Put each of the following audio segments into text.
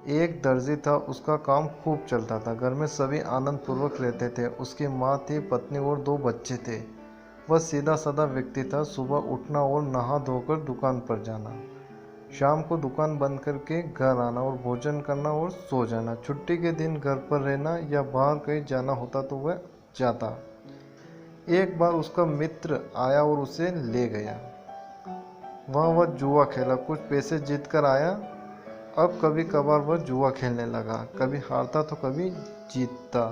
एक दर्जी था, उसका काम खूब चलता था। घर में सभी आनंद पूर्वक रहते थे। उसकी माँ थी, पत्नी और 2 बच्चे थे। वह सीधा साधा व्यक्ति था। सुबह उठना और नहा धोकर दुकान पर जाना, शाम को दुकान बंद करके घर आना और भोजन करना और सो जाना। छुट्टी के दिन घर पर रहना या बाहर कहीं जाना होता तो वह जाता। एक बार उसका मित्र आया और उसे ले गया। वह जुआ खेला, कुछ पैसे जीत कर आया। अब कभी कभार वह जुआ खेलने लगा, कभी हारता तो कभी जीतता।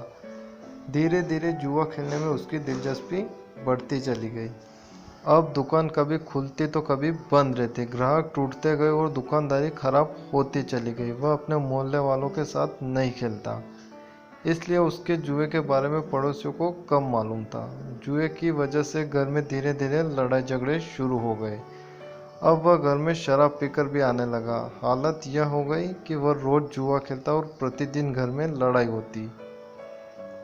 धीरे धीरे जुआ खेलने में उसकी दिलचस्पी बढ़ती चली गई। अब दुकान कभी खुलती तो कभी बंद रहती, ग्राहक टूटते गए और दुकानदारी खराब होती चली गई। वह अपने मोहल्ले वालों के साथ नहीं खेलता, इसलिए उसके जुए के बारे में पड़ोसियों को कम मालूम था। जुए की वजह से घर में धीरे धीरे लड़ाई झगड़े शुरू हो गए। अब वह घर में शराब पीकर भी आने लगा। हालत यह हो गई कि वह रोज जुआ खेलता और प्रतिदिन घर में लड़ाई होती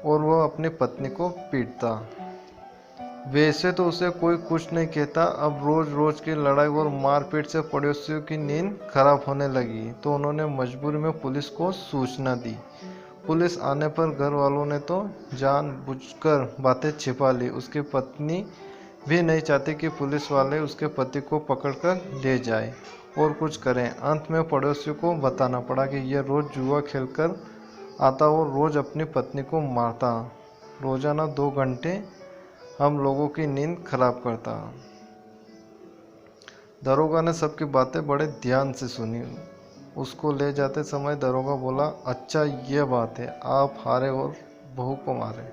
और वह अपनी पत्नी को पीटता। वैसे तो उसे कोई कुछ नहीं कहता। अब रोज रोज की लड़ाई और मारपीट से पड़ोसियों की नींद खराब होने लगी, तो उन्होंने मजबूरी में पुलिस को सूचना दी। पुलिस आने पर घर वालों ने तो जानबूझकर बातें छिपा ली। उसकी पत्नी भी नहीं चाहती कि पुलिस वाले उसके पति को पकड़कर ले जाए और कुछ करें। अंत में पड़ोसियों को बताना पड़ा कि यह रोज जुआ खेलकर आता और रोज अपनी पत्नी को मारता, रोजाना 2 घंटे हम लोगों की नींद खराब करता। दरोगा ने सबकी बातें बड़े ध्यान से सुनी। उसको ले जाते समय दरोगा बोला, अच्छा ये बात है, आप हारे और बहू को मारे।